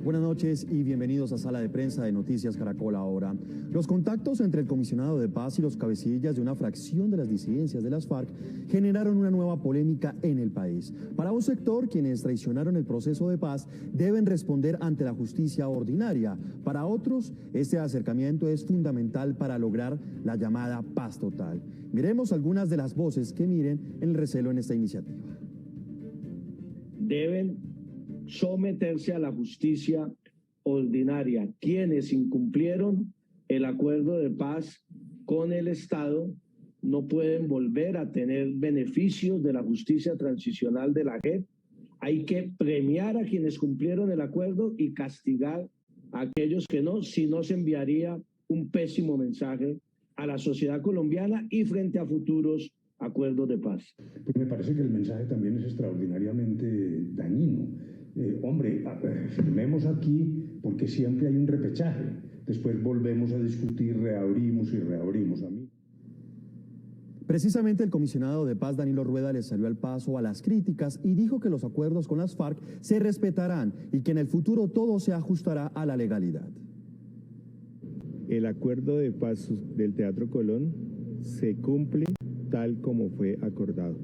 Buenas noches y bienvenidos a Sala de Prensa de Noticias Caracol Ahora. Los contactos entre el comisionado de paz y los cabecillas de una fracción de las disidencias de las FARC generaron una nueva polémica en el país. Para un sector, quienes traicionaron el proceso de paz deben responder ante la justicia ordinaria. Para otros, este acercamiento es fundamental para lograr la llamada paz total. Miremos algunas de las voces que miren el recelo en esta iniciativa. Deben someterse a la justicia ordinaria quienes incumplieron el acuerdo de paz con el Estado. No pueden volver a tener beneficios de la justicia transicional de la JEP. Hay que premiar a quienes cumplieron el acuerdo y castigar a aquellos que no, si no se enviaría un pésimo mensaje a la sociedad colombiana y frente a futuros acuerdos de paz. Pues me parece que el mensaje también es extraordinariamente dañino. Firmemos aquí porque siempre hay un repechaje. Después volvemos a discutir, reabrimos y reabrimos. Precisamente el comisionado de paz Danilo Rueda le salió al paso a las críticas y dijo que los acuerdos con las FARC se respetarán y que en el futuro todo se ajustará a la legalidad. El acuerdo de paz del Teatro Colón se cumple tal como fue acordado.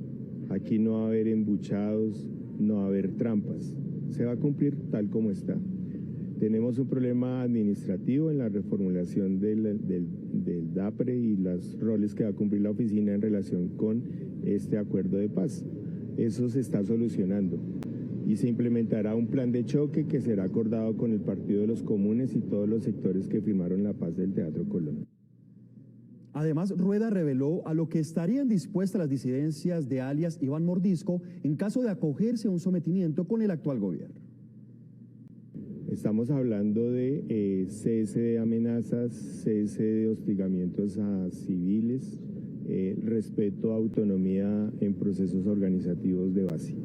Aquí no va a haber embuchados, no va a haber trampas. Se va a cumplir tal como está. Tenemos un problema administrativo en la reformulación del DAPRE y los roles que va a cumplir la oficina en relación con este acuerdo de paz. Eso se está solucionando y se implementará un plan de choque que será acordado con el Partido de los Comunes y todos los sectores que firmaron la paz del Teatro Colón. Además, Rueda reveló a lo que estarían dispuestas las disidencias de alias Iván Mordisco en caso de acogerse a un sometimiento con el actual gobierno. Estamos hablando de cese de amenazas, cese de hostigamientos a civiles, respeto a autonomía en procesos organizativos de base.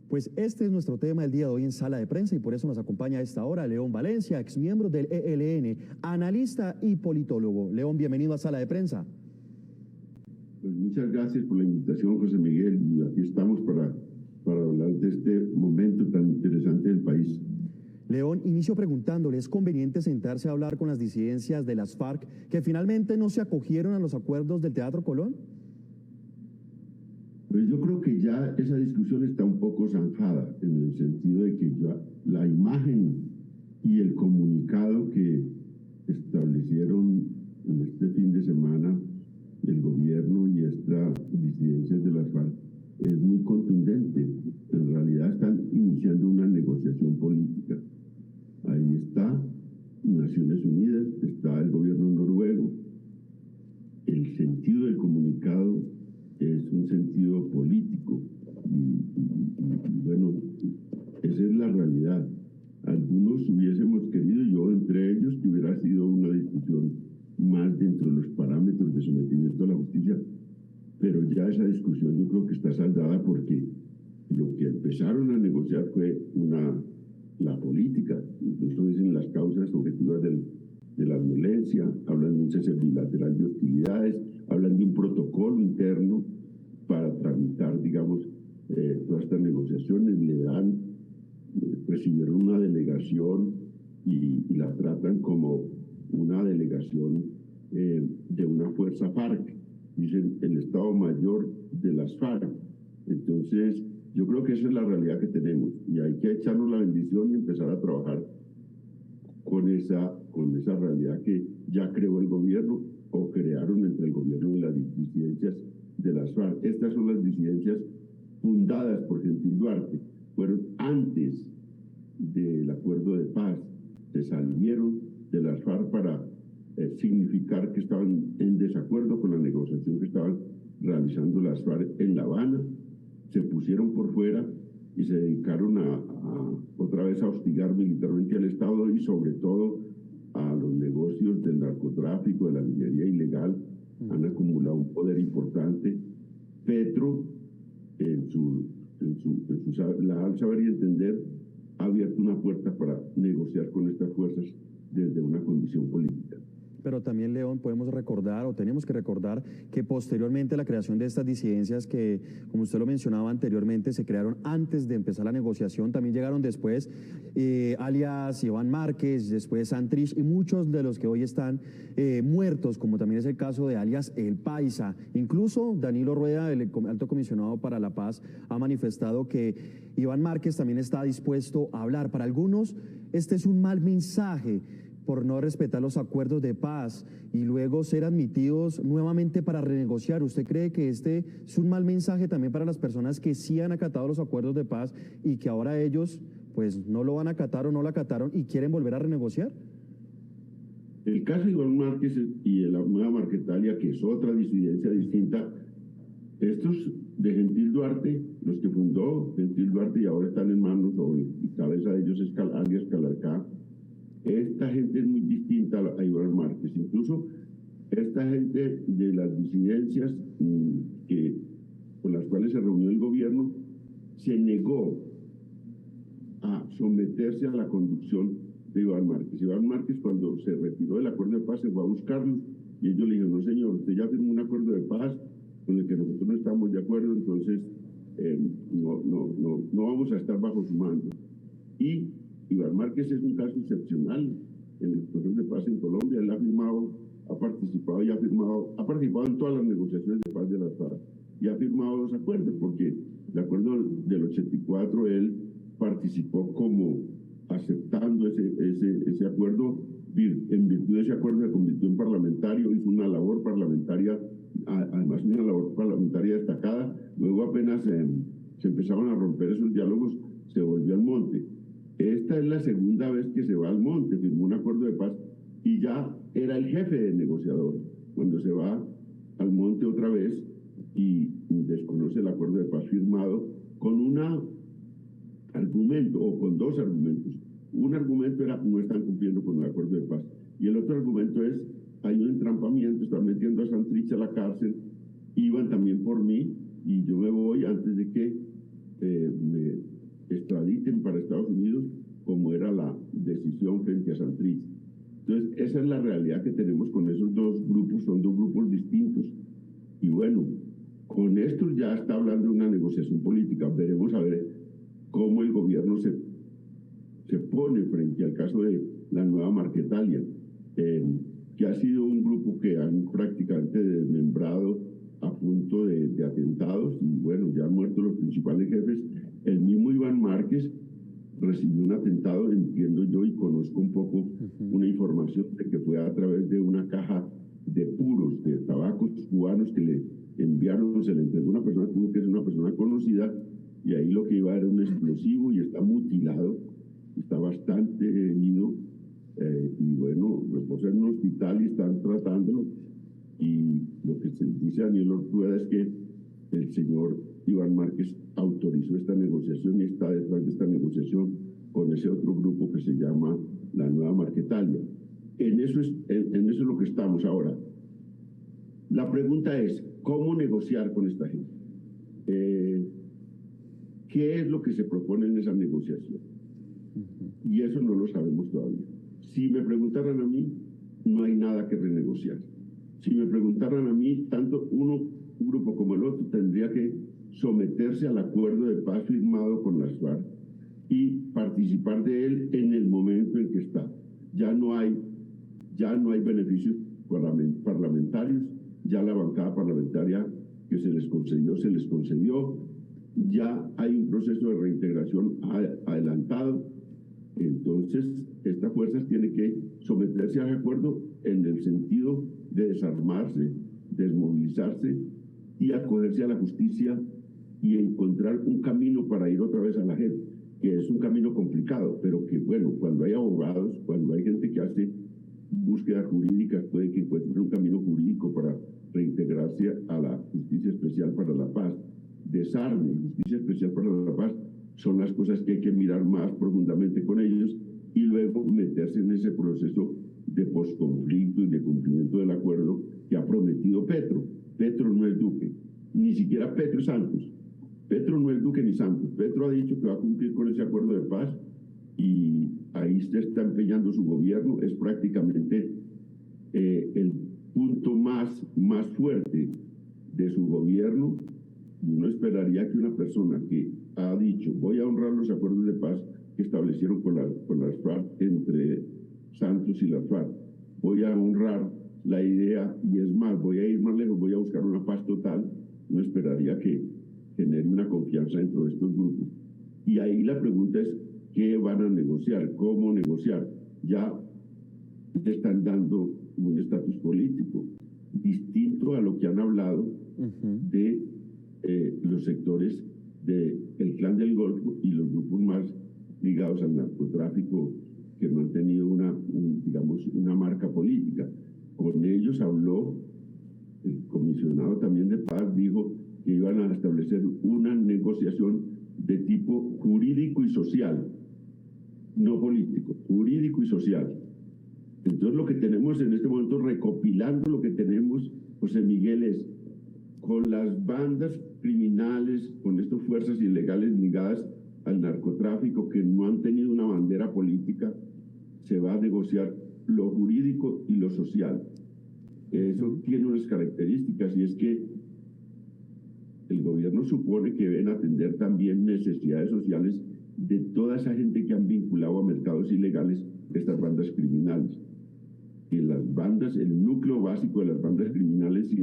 Pues este es nuestro tema el día de hoy en Sala de Prensa y por eso nos acompaña a esta hora León Valencia, exmiembro del ELN, analista y politólogo. León, bienvenido a Sala de Prensa. Pues muchas gracias por la invitación, José Miguel, y aquí estamos para hablar de este momento tan interesante del país. León, inicio preguntándole, ¿es conveniente sentarse a hablar con las disidencias de las FARC que finalmente no se acogieron a los acuerdos del Teatro Colón? Pues yo creo que ya esa discusión está un poco zanjada, en el sentido de que ya la imagen y el comunicado que establecieron en este fin de semana el gobierno y estas disidencias de las FARC es muy contundente. En realidad están iniciando una negociación política. Ahí está Naciones Unidas, está el gobierno noruego. El sentido del comunicado es un sentido político y bueno, esa es la realidad. Algunos hubiésemos querido, yo entre ellos, que hubiera sido una discusión más dentro de los parámetros de sometimiento a la justicia, pero ya esa discusión yo creo que está saldada porque lo que empezaron a negociar fue la política, incluso dicen las causas objetivas de la violencia, hablan de un cese bilateral de hostilidades, hablan de un protocolo interno para tramitar, digamos, todas estas negociaciones. Recibieron una delegación y la tratan como una delegación de una fuerza FARC, dicen el Estado Mayor de las FARC. Entonces, yo creo que esa es la realidad que tenemos y hay que echarnos la bendición y empezar a trabajar con esa realidad que ya creó el gobierno o crearon entre el gobierno y las disidencias de las FARC. Estas son las disidencias fundadas por Gentil Duarte, fueron antes del acuerdo de paz, se salieron de las FARC para significar que estaban en desacuerdo con la negociación que estaban realizando las FARC en La Habana, se pusieron por fuera y se dedicaron otra vez a hostigar militarmente al Estado y sobre todo a los negocios del narcotráfico, de la minería ilegal. Han acumulado un poder importante. Petro, al saber y entender, ha abierto una puerta para negociar con estas fuerzas desde una condición política. Pero también, León, podemos recordar o tenemos que recordar que posteriormente a la creación de estas disidencias que, como usted lo mencionaba anteriormente, se crearon antes de empezar la negociación, también llegaron después alias Iván Márquez, después Santrich y muchos de los que hoy están muertos, como también es el caso de alias El Paisa. Incluso Danilo Rueda, el alto comisionado para la paz, ha manifestado que Iván Márquez también está dispuesto a hablar. Para algunos, este es un mal mensaje por no respetar los acuerdos de paz y luego ser admitidos nuevamente para renegociar. ¿Usted cree que este es un mal mensaje también para las personas que sí han acatado los acuerdos de paz y que ahora ellos pues no lo van a acatar o no lo acataron y quieren volver a renegociar? El caso de Iván Márquez y de la Nueva Marquetalia, que es otra disidencia distinta, estos de Gentil Duarte, los que fundó Gentil Duarte y ahora están en manos, o y cabeza de ellos es alias Calarcá. Esta gente es muy distinta a Iván Márquez. Incluso esta gente de las disidencias con las cuales se reunió el gobierno se negó a someterse a la conducción de Iván Márquez. Iván Márquez, cuando se retiró del acuerdo de paz, se fue a buscarlos y ellos le dijeron: no señor, usted ya firmó un acuerdo de paz con el que nosotros no estamos de acuerdo, entonces no vamos a estar bajo su mando. Y Iván Márquez es un caso excepcional en el proceso de paz en Colombia. Él ha participado en todas las negociaciones de paz de las FARC y ha firmado 2 acuerdos, porque el acuerdo del 84 él participó como aceptando ese acuerdo. En virtud de ese acuerdo se convirtió en parlamentario, hizo una labor parlamentaria, además una labor parlamentaria destacada. Luego apenas se empezaron a romper esos diálogos, se volvió al monte. Esta es la segunda vez que se va al monte, firmó un acuerdo de paz y ya era el jefe de negociador. Cuando se va al monte otra vez y desconoce el acuerdo de paz firmado con un argumento o con 2 argumentos. Un argumento era: no están cumpliendo con el acuerdo de paz. Y el otro argumento es: hay un entrampamiento, están metiendo a Santrich a la cárcel, iban también por mí y yo me voy antes de que me extraditen para Estados Unidos, como era la decisión frente a Santrich. Entonces, esa es la realidad que tenemos con esos 2 grupos, son 2 grupos distintos. Y bueno, con estos ya está hablando de una negociación política. Veremos a ver cómo el gobierno se pone frente al caso de la Nueva Marquetalia, que ha sido un grupo que han prácticamente desmembrado a punto de atentados, y bueno, ya han muerto los principales jefes. El mismo Iván Márquez recibió un atentado, entiendo yo, y conozco un poco una información de que fue a través de una caja de puros, de tabacos cubanos que le enviaron, se le entregó a una persona, tuvo que ser una persona conocida, y ahí lo que iba era un explosivo y está mutilado, está bastante herido, y bueno, reposa en un hospital y están tratándolo. Y lo que se dice a Daniel Rueda es que el señor Iván Márquez autorizó esta negociación y está detrás de esta negociación con ese otro grupo que se llama la Nueva Marquetalia. En eso es lo que estamos ahora. La pregunta es: ¿cómo negociar con esta gente? ¿Qué es lo que se propone en esa negociación? Y eso no lo sabemos todavía. Si me preguntaran a mí, no hay nada que renegociar. Si me preguntaran a mí, tanto un grupo como el otro tendría que someterse al acuerdo de paz firmado con las FARC y participar de él en el momento en que está. Ya no hay beneficios parlamentarios, ya la bancada parlamentaria que se les concedió, ya hay un proceso de reintegración adelantado. Entonces, estas fuerzas tienen que someterse al acuerdo en el sentido de desarmarse, desmovilizarse y acogerse a la justicia y encontrar un camino para ir otra vez a la gente, que es un camino complicado, pero que bueno, cuando hay abogados, cuando hay gente que hace búsquedas jurídicas, puede que encuentre un camino jurídico para reintegrarse a la Justicia Especial para la Paz. Desarme y Justicia Especial para la Paz son las cosas que hay que mirar más profundamente con ellos y luego meterse en ese proceso de posconflicto y de cumplimiento del acuerdo que ha prometido Petro. Petro no es Duque, ni siquiera Petro Santos. Petro no es Duque ni Santos. Petro ha dicho que va a cumplir con ese acuerdo de paz y ahí se está empeñando su gobierno. Es prácticamente el punto más fuerte de su gobierno. Y uno esperaría que una persona que ha dicho voy a honrar los acuerdos de paz que establecieron con las FARC, entre Santos y las FARC, voy a honrar la idea, y es más, voy a ir más lejos, voy a buscar una paz total, no esperaría que genere una confianza dentro de estos grupos. Y ahí la pregunta es, ¿qué van a negociar? ¿Cómo negociar? Ya le están dando un estatus político distinto a lo que han hablado de los sectores del Clan del Golfo y los grupos más ligados al narcotráfico, que no han tenido digamos, una marca política. Con ellos habló el comisionado también de paz, dijo que iban a establecer una negociación de tipo jurídico y social, no político, jurídico y social. Entonces lo que tenemos en este momento, recopilando lo que tenemos, José Miguel, es con las bandas criminales, con estas fuerzas ilegales ligadas al narcotráfico que no han tenido una bandera política, se va a negociar lo jurídico y lo social. Eso tiene unas características, y es que el gobierno supone que deben atender también necesidades sociales de toda esa gente que han vinculado a mercados ilegales estas bandas criminales. Y las bandas, el núcleo básico de las bandas criminales y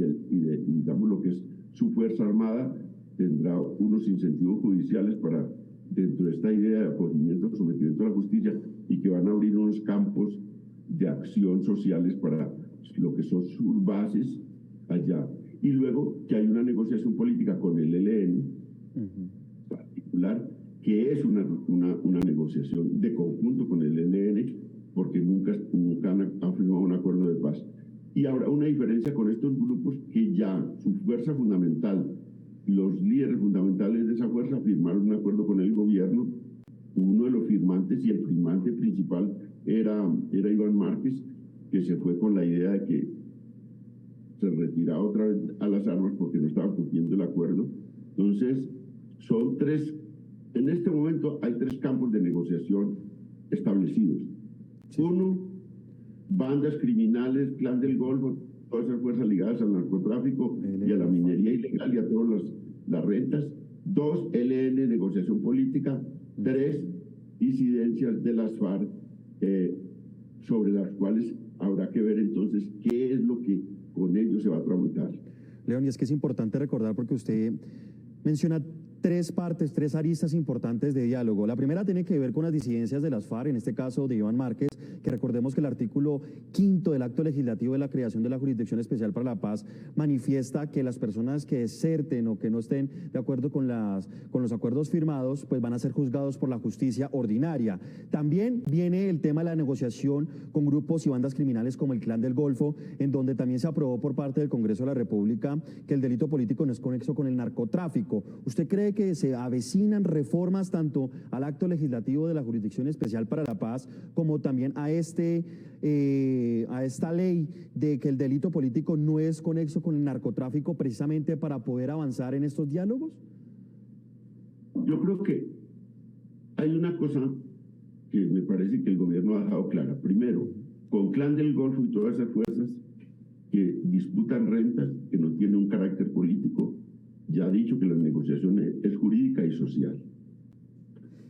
digamos lo que es su fuerza armada, tendrá unos incentivos judiciales para, dentro de esta idea de acogimiento, sometimiento a la justicia, y que van a abrir unos campos de acción sociales para lo que son sus bases allá. Y luego que hay una negociación política con el ELN particular, que es una negociación de conjunto con el ELN, porque nunca han firmado un acuerdo de paz. Y habrá una diferencia con estos grupos que ya su fuerza fundamental, los líderes fundamentales de esa fuerza firmaron un acuerdo con el gobierno. Uno de los firmantes y el firmante principal era Iván Márquez, que se fue con la idea de que se retiraba otra vez a las armas porque no estaba cumpliendo el acuerdo. Entonces, son tres, en este momento hay tres campos de negociación establecidos. Uno, bandas criminales, Clan del Golfo, todas esas fuerzas ligadas al narcotráfico y a la minería ilegal y a todas las rentas. Dos, ELN, negociación política. Tres, disidencias de las FARC, sobre las cuales habrá que ver entonces qué es lo que con ellos se va a tramitar. León, y es que es importante recordar, porque usted menciona tres partes, tres aristas importantes de diálogo. La primera tiene que ver con las disidencias de las FARC, en este caso de Iván Márquez, que recordemos que el artículo 5 del acto legislativo de la creación de la Jurisdicción Especial para la Paz manifiesta que las personas que deserten o que no estén de acuerdo con los acuerdos firmados, pues van a ser juzgados por la justicia ordinaria. También viene el tema de la negociación con grupos y bandas criminales como el Clan del Golfo, en donde también se aprobó por parte del Congreso de la República que el delito político no es conexo con el narcotráfico. ¿Usted cree que se avecinan reformas tanto al acto legislativo de la Jurisdicción Especial para la Paz como también a esta ley de que el delito político no es conexo con el narcotráfico, precisamente para poder avanzar en estos diálogos? Yo creo que hay una cosa que me parece que el gobierno ha dejado clara. Primero, con Clan del Golfo y todas esas fuerzas que disputan rentas, que no tienen un carácter político, ya ha dicho que la negociación es jurídica y social,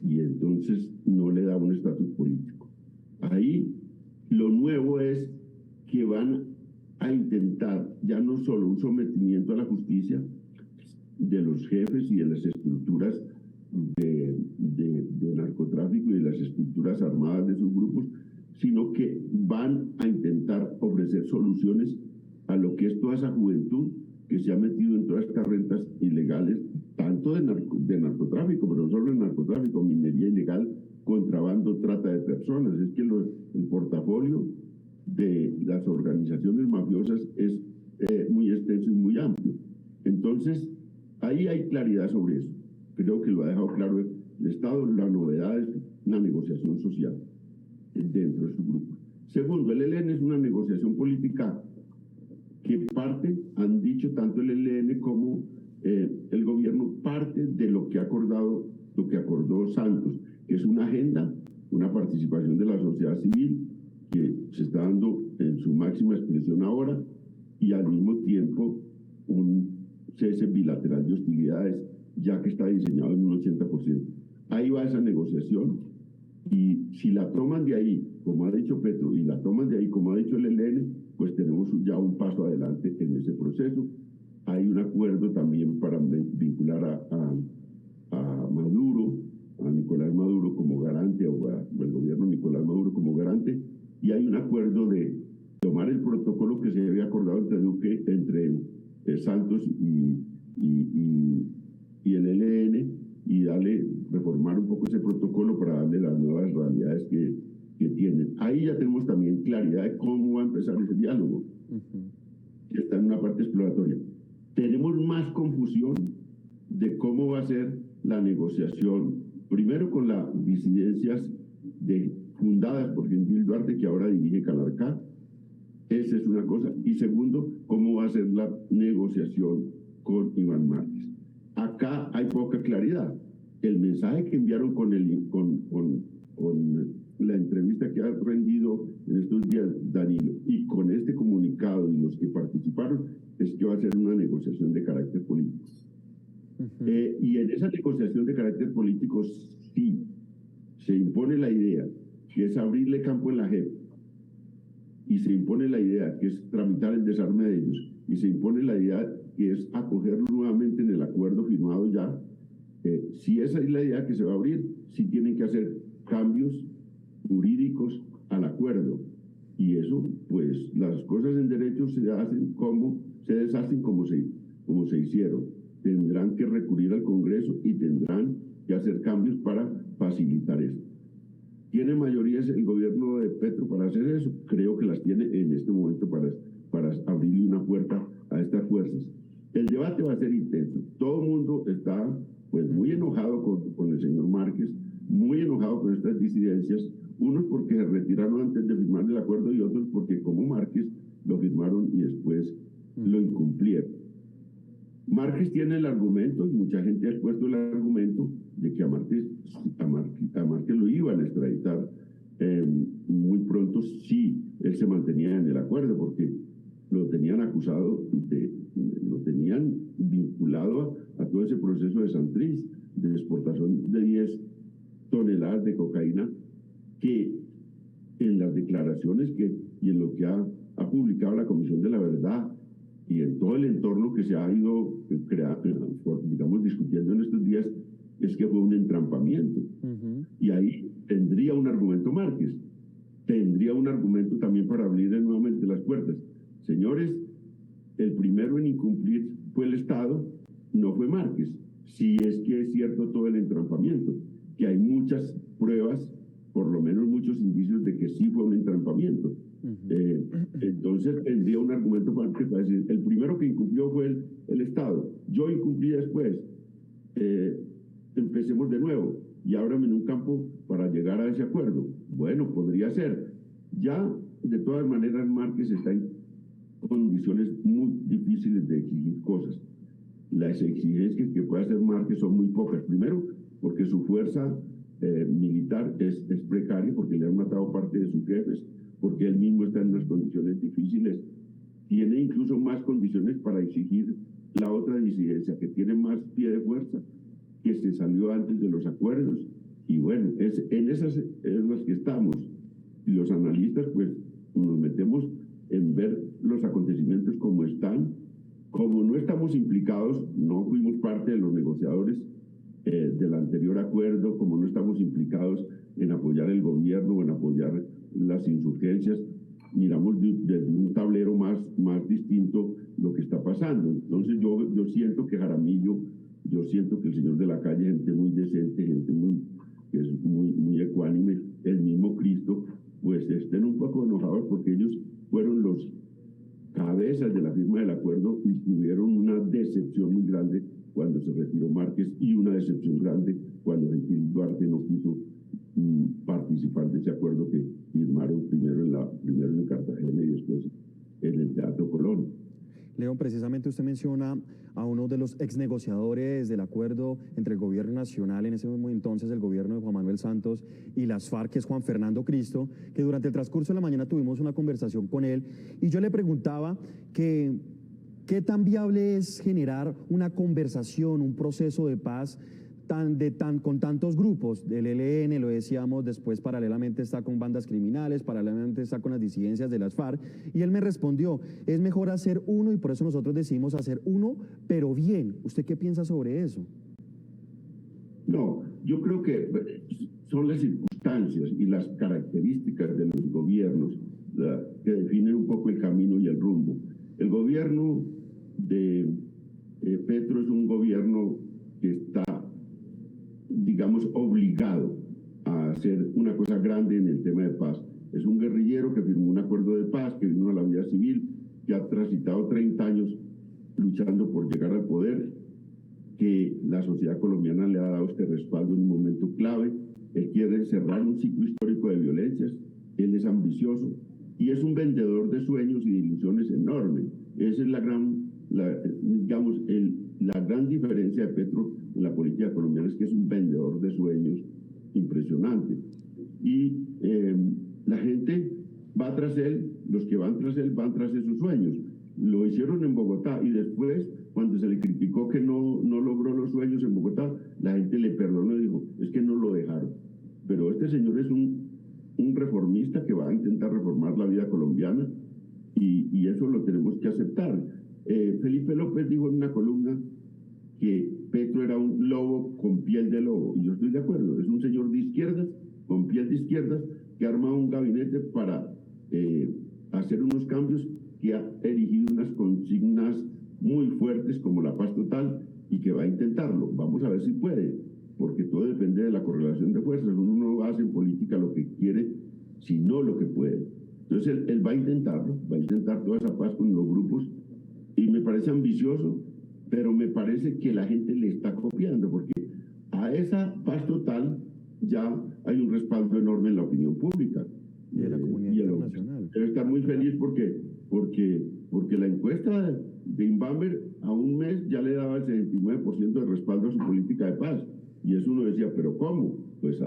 y entonces no le da un estatus político. Ahí lo nuevo es que van a intentar ya no solo un sometimiento a la justicia de los jefes y de las estructuras de narcotráfico y de las estructuras armadas de sus grupos, sino que van a intentar ofrecer soluciones a lo que es toda esa juventud que se ha metido en todas estas rentas ilegales, tanto de narcotráfico, pero no solo de narcotráfico, minería ilegal, contrabando, trata de personas. Es que el portafolio de las organizaciones mafiosas es muy extenso y muy amplio. Entonces, ahí hay claridad sobre eso. Creo que lo ha dejado claro el Estado. La novedad es una negociación social dentro de su grupo. Segundo, el ELN es una negociación política que parte, han dicho tanto el ELN como el gobierno, parte de lo que acordó Santos, que es una agenda, una participación de la sociedad civil, que se está dando en su máxima expresión ahora, y al mismo tiempo un cese bilateral de hostilidades, ya que está diseñado en un 80%. Ahí va esa negociación, y si la toman de ahí, como ha dicho Petro, y la toman de ahí, como ha dicho el ELN, pues tenemos ya un paso adelante en ese proceso. Hay un acuerdo también para vincular a Maduro, a Nicolás Maduro como garante, o el gobierno de Nicolás Maduro como garante, y hay un acuerdo de tomar el protocolo que se había acordado entre Duque, entre Santos y el ELN, y reformar un poco ese protocolo para darle las nuevas realidades que tienen. Ahí ya tenemos también claridad de cómo va a empezar ese diálogo, que está en una parte exploratoria. Tenemos más confusión de cómo va a ser la negociación, primero con las disidencias fundadas por Gentil Duarte, que ahora dirige Calarcá. Esa es una cosa. Y segundo, cómo va a ser la negociación con Iván Márquez. Acá hay poca claridad. El mensaje que enviaron con la entrevista que ha rendido en estos días Danilo, y con este comunicado y los que participaron, es que va a ser una negociación de carácter político. Y en esa negociación de carácter político sí se impone la idea, que es abrirle campo en la JEP, y se impone la idea, que es tramitar el desarme de ellos, y se impone la idea, que es acogerlo nuevamente en el acuerdo firmado ya. Si esa es la idea que se va a abrir, sí tienen que hacer cambios jurídicos al acuerdo, y eso, pues las cosas en derecho se deshacen como se hicieron. Tendrán que recurrir al Congreso y tendrán que hacer cambios para facilitar esto. ¿Tiene mayorías el gobierno de Petro para hacer eso? Creo que las tiene en este momento para abrirle una puerta a estas fuerzas. El debate va a ser intenso. Todo el mundo está pues muy enojado con el señor Márquez, muy enojado con estas disidencias, unos porque se retiraron antes de firmar el acuerdo y otros porque como Márquez lo firmaron y después lo incumplieron. Márquez tiene el argumento, y mucha gente ha expuesto el argumento, de que a Márquez lo iban a extraditar muy pronto si él se mantenía en el acuerdo, porque lo tenían acusado, lo tenían vinculado a todo ese proceso de Santrich, de exportación de 10 toneladas de cocaína, que en las declaraciones y en lo que ha publicado la Comisión de la Verdad, y en todo el entorno que se ha ido discutiendo en estos días, es que fue un entrampamiento. Y ahí tendría un argumento Márquez, tendría un argumento también para abrirle nuevamente las puertas. Señores, el primero en incumplir fue el Estado, no fue Márquez. Si es que es cierto todo el entrampamiento, que hay muchas pruebas, por lo menos muchos indicios de que sí fue un entrampamiento. Entonces tendría un argumento para decir, el primero que incumplió fue el Estado, yo incumplí después, empecemos de nuevo y ábrame en un campo para llegar a ese acuerdo. Bueno, podría ser. Ya, de todas maneras, Márquez está en condiciones muy difíciles de exigir cosas. Las exigencias que puede hacer Márquez son muy pocas. Primero, porque su fuerza militar es precaria, porque le han matado parte de sus jefes, porque él mismo está en unas condiciones difíciles. Tiene incluso más condiciones para exigir la otra disidencia, que tiene más pie de fuerza, que se salió antes de los acuerdos. Y bueno, en esas es las que estamos. Y los analistas, pues, nos metemos en ver los acontecimientos como están. Como no estamos implicados, no fuimos parte de los negociadores del anterior acuerdo, como no estamos implicados en apoyar el gobierno o en apoyar las insurgencias, miramos desde un tablero más distinto lo que está pasando. Entonces yo siento que Jaramillo, yo siento que el señor de la calle, gente muy decente, gente que es muy ecuánime, el mismo Cristo, pues estén un poco enojados porque ellos fueron los cabezas de la firma del acuerdo y tuvieron una decepción muy grande cuando se retiró Márquez, y una decepción grande cuando Gentil Duarte no quiso participar de ese acuerdo que firmaron primero en Cartagena y después en el Teatro Colón. León, precisamente usted menciona a uno de los ex negociadores del acuerdo entre el gobierno nacional, en ese mismo entonces el gobierno de Juan Manuel Santos y las FARC, que es Juan Fernando Cristo, que durante el transcurso de la mañana tuvimos una conversación con él y yo le preguntaba que qué tan viable es generar una conversación, un proceso de paz con tantos grupos. Del ELN, lo decíamos, después paralelamente está con bandas criminales, paralelamente está con las disidencias de las FARC, y él me respondió, es mejor hacer uno y por eso nosotros decidimos hacer uno, pero bien. ¿Usted qué piensa sobre eso? No, yo creo que son las circunstancias y las características de los gobiernos que definen un poco el camino y el rumbo. El gobierno de Petro es un gobierno que está, digamos, obligado a hacer una cosa grande en el tema de paz. Es un guerrillero que firmó un acuerdo de paz, que vino a la vida civil, que ha transitado 30 años luchando por llegar al poder, que la sociedad colombiana le ha dado este respaldo en un momento clave. Él quiere cerrar un ciclo histórico de violencias, él es ambicioso y es un vendedor de sueños y de ilusiones enorme. Esa es la gran diferencia de Petro en la política colombiana, es que es un vendedor de sueños impresionante. Y la gente va tras él, los que van tras él van tras esos sueños. Lo hicieron en Bogotá y después, cuando se le criticó que no logró los sueños en Bogotá, la gente le perdonó y dijo, es que no lo dejaron. Pero este señor es un reformista que va a intentar reformar la vida colombiana y eso lo tenemos que aceptar. Felipe López dijo en una columna que Petro era un lobo con piel de lobo, y yo estoy de acuerdo, es un señor de izquierdas, con piel de izquierdas, que ha armado un gabinete para hacer unos cambios, que ha erigido unas consignas muy fuertes como la paz total y que va a intentarlo. Vamos a ver si puede, porque todo depende de la correlación de fuerzas. Uno no hace en política lo que quiere, sino lo que puede. Entonces él va a intentarlo, va a intentar toda esa paz con los grupos y me parece ambicioso, pero me parece que la gente le está copiando, porque a esa paz total ya hay un respaldo enorme en la opinión pública. Y de la comunidad internacional. Debe estar muy feliz porque la encuesta de Inbamber a un mes ya le daba el 79% de respaldo a su política de paz. Y eso uno decía, ¿pero cómo? Pues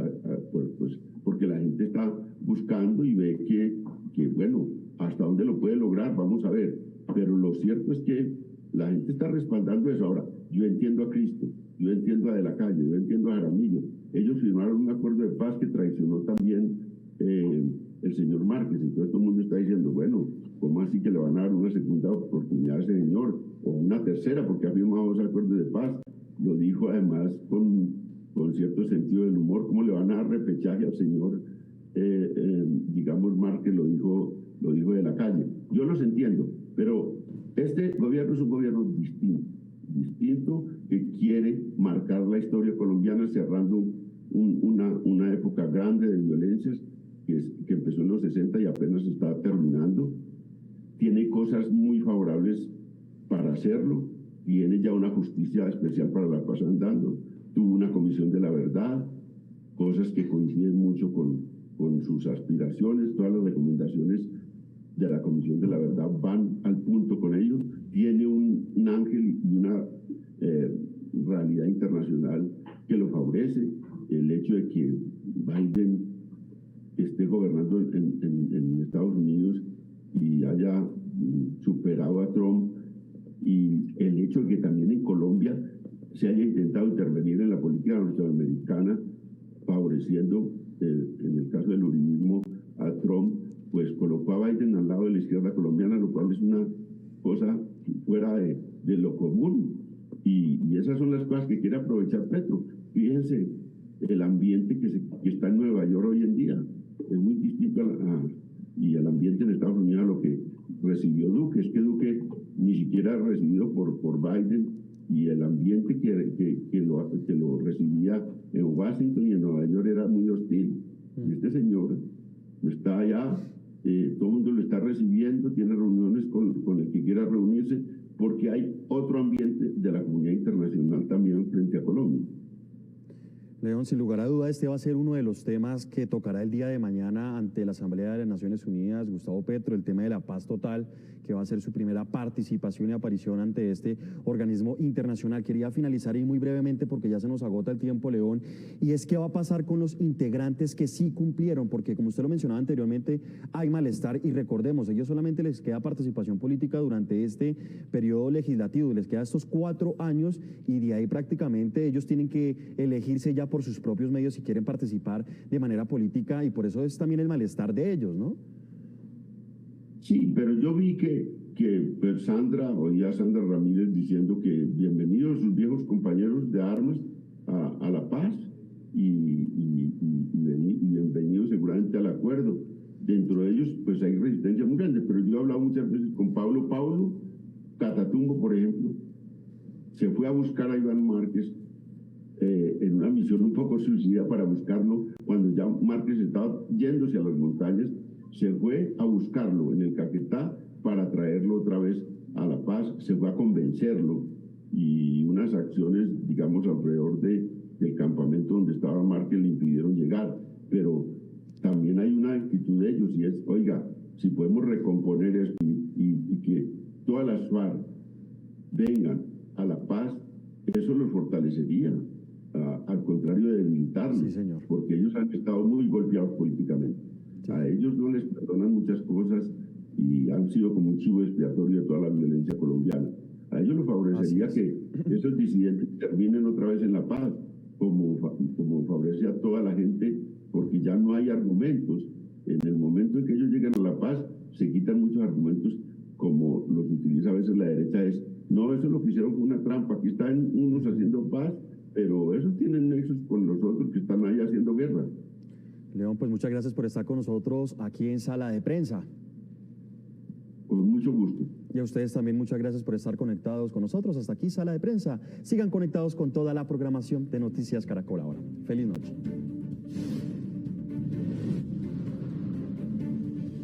porque la gente está buscando y ve que bueno, hasta dónde lo puede lograr, vamos a ver. Pero lo cierto es que la gente está respaldando eso. Ahora, yo entiendo a Cristo, yo entiendo a De la Calle, yo entiendo a Jaramillo. Ellos firmaron un acuerdo de paz que traicionó también el señor Márquez. Entonces todo el mundo está diciendo, bueno, ¿cómo así que le van a dar una segunda oportunidad a ese señor? O una tercera, porque ha firmado dos acuerdos de paz. Lo dijo además con cierto sentido del humor. ¿Cómo le van a dar repechaje al señor, digamos, Márquez? Lo dijo De la Calle. Yo los entiendo, pero este gobierno es un gobierno distinto que quiere marcar la historia colombiana cerrando una época grande de violencias que empezó en los 60 y apenas está terminando. Tiene cosas muy favorables para hacerlo, tiene ya una justicia especial para la paz andando, tuvo una comisión de la verdad, cosas que coinciden mucho con sus aspiraciones. Todas las recomendaciones de la Comisión de la Verdad van al punto con ellos. Tiene un ángel y una realidad internacional que lo favorece. El hecho de que Biden esté gobernando en Estados Unidos y haya superado a Trump, y el hecho de que también en Colombia se haya intentado intervenir en la política norteamericana favoreciendo, en el caso del uribismo, a Trump, pues colocó a Biden al lado de la izquierda colombiana, lo cual es una cosa fuera de lo común. Y esas son las cosas que quiere aprovechar Petro. Fíjense, el ambiente que está en Nueva York hoy en día es muy distinto y el ambiente en Estados Unidos a lo que recibió Duque. Es que Duque ni siquiera ha recibido por Biden, y el ambiente que lo recibía en Washington y en Nueva York era muy hostil. Y este señor está allá, todo el mundo lo está recibiendo, tiene reuniones con el que quiera reunirse, porque hay otro ambiente de la comunidad internacional también frente a Colombia. León, sin lugar a duda, este va a ser uno de los temas que tocará el día de mañana ante la Asamblea de las Naciones Unidas, Gustavo Petro, el tema de la paz total, que va a ser su primera participación y aparición ante este organismo internacional. Quería finalizar ahí muy brevemente porque ya se nos agota el tiempo, León, y es qué va a pasar con los integrantes que sí cumplieron, porque como usted lo mencionaba anteriormente, hay malestar y recordemos, ellos solamente les queda participación política durante este periodo legislativo, les queda estos 4 años y de ahí prácticamente ellos tienen que elegirse ya por sus propios medios si quieren participar de manera política y por eso es también el malestar de ellos, ¿no? Sí, pero yo vi que oía a Sandra Ramírez diciendo que bienvenidos sus viejos compañeros de armas a la paz y bienvenidos seguramente al acuerdo. Dentro de ellos pues hay resistencia muy grande, pero yo he hablado muchas veces con Pablo Catatumbo, por ejemplo, se fue a buscar a Iván Márquez en una misión un poco suicida para buscarlo cuando ya Márquez estaba yéndose a las montañas. Se fue a buscarlo en el Caquetá para traerlo otra vez a la paz, se fue a convencerlo y unas acciones, digamos, alrededor del campamento donde estaba Márquez le impidieron llegar, pero también hay una actitud de ellos y es, oiga, si podemos recomponer esto y que todas las FARC vengan a la paz, eso los fortalecería, al contrario de debilitarlos, sí, señor, porque ellos han estado muy golpeados políticamente. A ellos no les perdonan muchas cosas y han sido como un chivo expiatorio de toda la violencia colombiana. A ellos les favorecería que esos disidentes terminen otra vez en la paz, como favorece a toda la gente, porque ya no hay argumentos. En el momento en que ellos llegan a la paz, se quitan muchos argumentos, como los utiliza a veces la derecha, es, no, eso lo que hicieron fue una trampa, aquí están unos haciendo paz, pero esos tienen nexos con los otros que están ahí haciendo guerra. León, pues muchas gracias por estar con nosotros aquí en Sala de Prensa. Con mucho gusto. Y a ustedes también muchas gracias por estar conectados con nosotros. Hasta aquí Sala de Prensa. Sigan conectados con toda la programación de Noticias Caracol ahora. Feliz noche.